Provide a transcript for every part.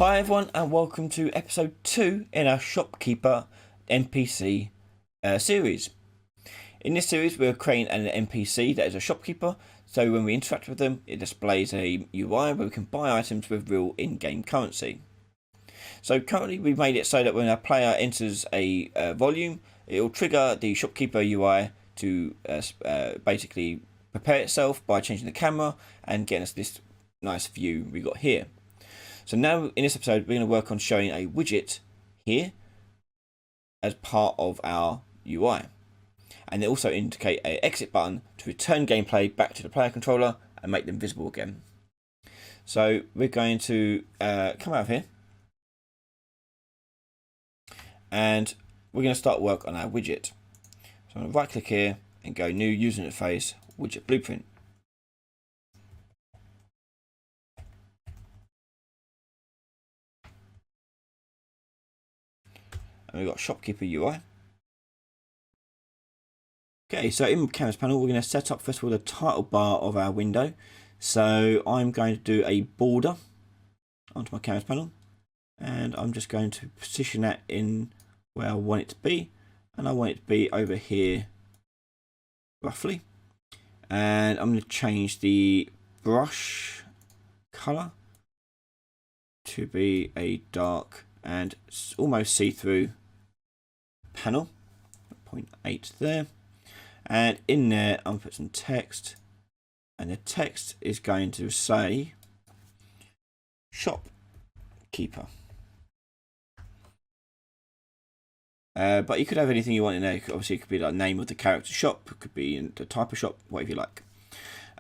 Hi everyone and welcome to episode 2 in our Shopkeeper NPC series. In this series we're creating an NPC that is a shopkeeper, so when we interact with them it displays a UI where we can buy items with real in-game currency. So currently we've made it so that when our player enters a volume, it will trigger the Shopkeeper UI to basically prepare itself by changing the camera and getting us this nice view we got here. So now in this episode we're going to work on showing a widget here as part of our UI, and they also indicate an exit button to return gameplay back to the player controller and make them visible again. So we're going to come out of here and we're going to start work on our widget. So I'm going to right click here and go new user interface widget blueprint. And we've got Shopkeeper UI. Okay, so in Canvas panel, we're going to set up first of all the title bar of our window. So I'm going to do a border onto my Canvas panel, and I'm just going to position that in where I want it to be, and I want it to be over here roughly. And I'm going to change the brush color to be a dark and almost see-through panel, 0.8 there, and in there I'm going to put some text, and the text is going to say Shopkeeper. But you could have anything you want in there. Obviously it could be like the name of the character shop, it could be the type of shop, whatever you like.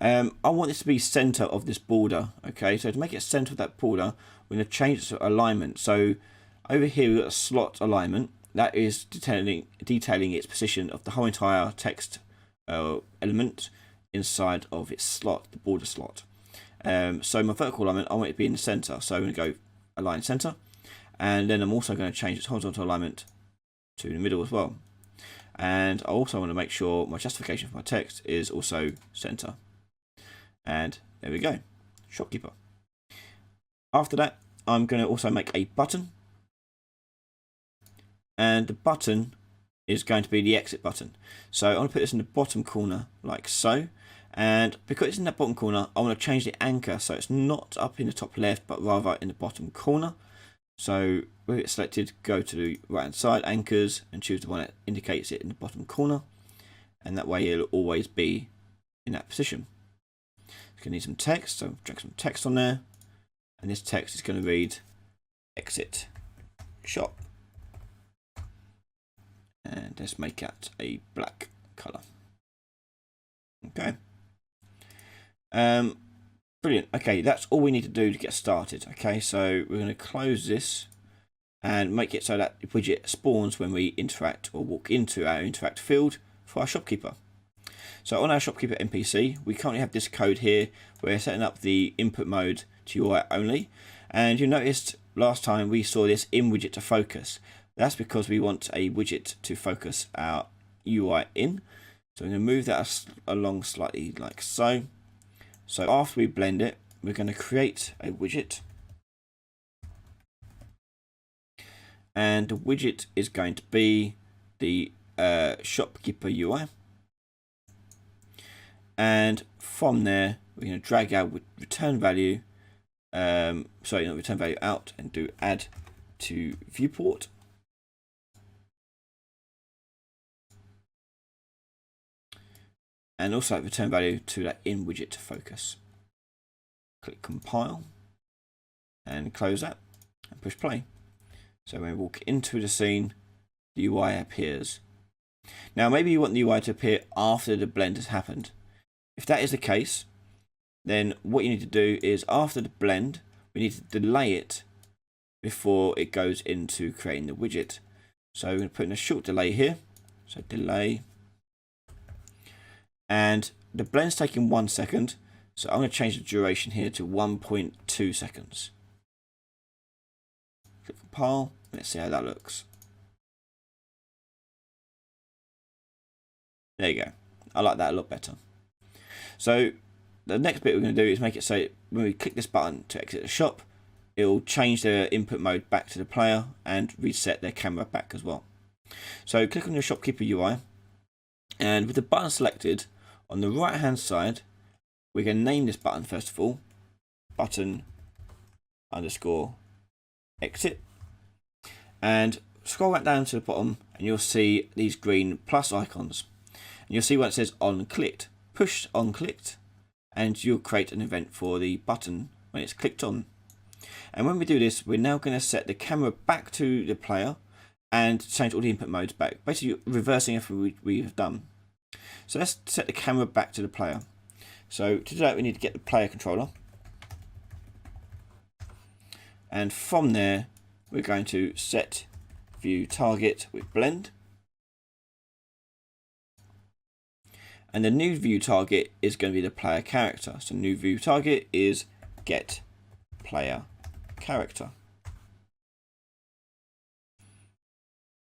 I want this to be center of this border. Okay, so to make it center of that border, we're going to change its alignment. So over here we've got a slot alignment that is detailing its position of the whole entire text element inside of its slot, the border slot. So my vertical alignment, I want it to be in the center, so I'm going to go align center, and then I'm also going to change its horizontal alignment to the middle as well. And I also want to make sure my justification for my text is also center. And there we go, Shopkeeper. After that, I'm going to also make a button, and the button is going to be the exit button. So I'm going to put this in the bottom corner like so, and because it's in that bottom corner I want to change the anchor so it's not up in the top left but rather in the bottom corner. So with it selected, go to the right hand side, anchors, and choose the one that indicates it in the bottom corner, and that way it'll always be in that position. It's going to need some text, so drag some text on there, and this text is going to read exit shop, and let's make that a black color. Okay, brilliant. Okay, that's all we need to do to get started. Okay, so we're going to close this and make it so that the widget spawns when we interact or walk into our interact field for our shopkeeper. So on our shopkeeper NPC, we currently have this code here. We're setting up the input mode to UI only, and you noticed last time we saw this in widget to focus. That's because we want a widget to focus our UI in. So we're going to move that along slightly like so. So after we blend it, we're going to create a widget, and the widget is going to be the Shopkeeper UI. And from there, we're going to drag our return value, sorry, not return value out, and do add to viewport. And also return value to that in widget to focus. Click compile and close that and push play. So when we walk into the scene, the UI appears. Now maybe you want the UI to appear after the blend has happened. If that is the case, then what you need to do is after the blend, we need to delay it before it goes into creating the widget. So we're going to put in a short delay here. So delay. And the blend's taking 1 second, so I'm going to change the duration here to 1.2 seconds. Click compile, let's see how that looks. There you go, I like that a lot better. So the next bit we're going to do is make it so when we click this button to exit the shop, it will change their input mode back to the player and reset their camera back as well. So click on your Shopkeeper UI, and with the button selected, on the right hand side, we're going to name this button first of all, button underscore exit, and scroll right down to the bottom and you'll see these green plus icons, and you'll see when it says on clicked, push on clicked, and you'll create an event for the button when it's clicked on. And when we do this, we're now going to set the camera back to the player and change all the input modes back, basically reversing everything we've done. So let's set the camera back to the player. So to do that, we need to get the player controller, and from there we're going to set view target with blend, and the new view target is going to be the player character. So new view target is get player character.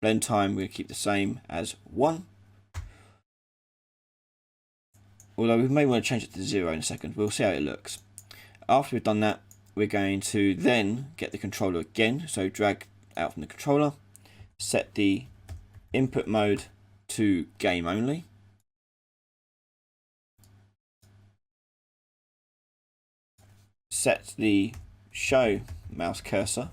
Blend time we're going to keep the same as 1, although we may want to change it to 0 in a second. We'll see how it looks. After we've done that, we're going to then get the controller again, so drag out from the controller, set the input mode to game only, set the show mouse cursor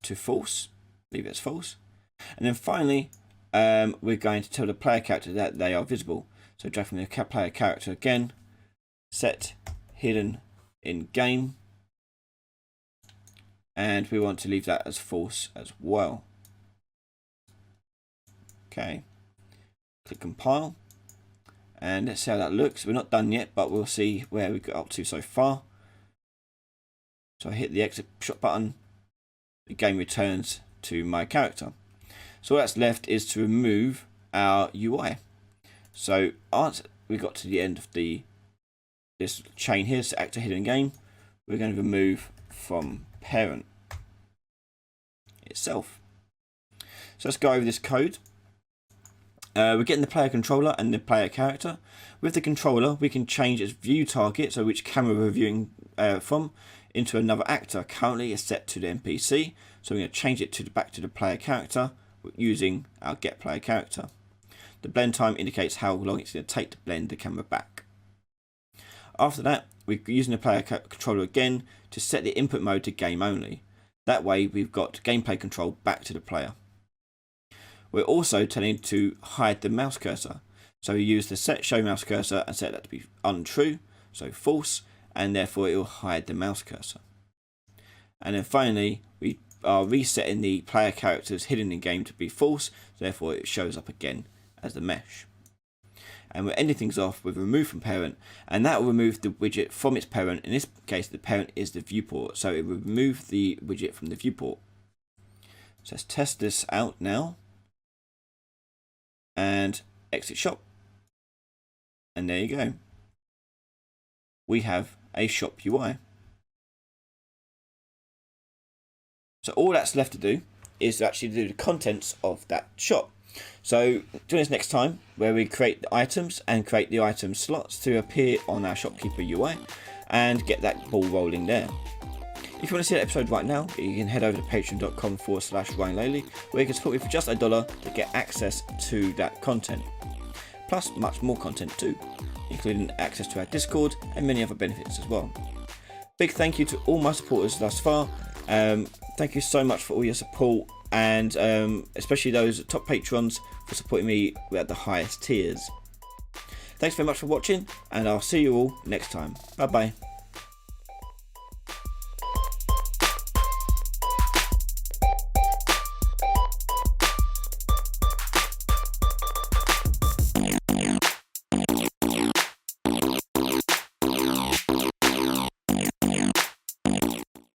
to false, leave it as false, and then finally we're going to tell the player character that they are visible. So drag from the player character again, set hidden in game, and we want to leave that as false as well. Okay, click compile, and let's see how that looks. We're not done yet, but we'll see where we got up to so far. So I hit the exit shot button, the game returns to my character. So all that's left is to remove our UI. So once we got to the end of this chain here, so actor hidden game, we're going to remove from parent itself. So let's go over this code. We're getting the player controller and the player character. With the controller, we can change its view target, so which camera we're viewing from, into another actor. Currently it's set to the NPC, so we're going to change it back to the player character using our get player character. The blend time indicates how long it's going to take to blend the camera back. After that, we're using the player controller again to set the input mode to game only. That way we've got gameplay control back to the player. We're also telling it to hide the mouse cursor. So we use the set show mouse cursor and set that to be untrue, so false, and therefore it will hide the mouse cursor. And then finally, we are resetting the player characters hidden in game to be false, so therefore it shows up again as the mesh. And we're ending things off with remove from parent, and that will remove the widget from its parent. In this case, the parent is the viewport, so it will remove the widget from the viewport. So let's test this out now, and exit shop, and there you go. We have a shop UI. So all that's left to do is to actually do the contents of that shop. So join us next time where we create the items and create the item slots to appear on our Shopkeeper UI and get that ball rolling there. If you want to see that episode right now, you can head over to patreon.com/RyanLaley, where you can support me for just $1 to get access to that content. Plus much more content too, including access to our Discord and many other benefits as well. Big thank you to all my supporters thus far. Thank you so much for all your support, and especially those top patrons for supporting me at the highest tiers. Thanks very much for watching, and I'll see you all next time. Bye bye.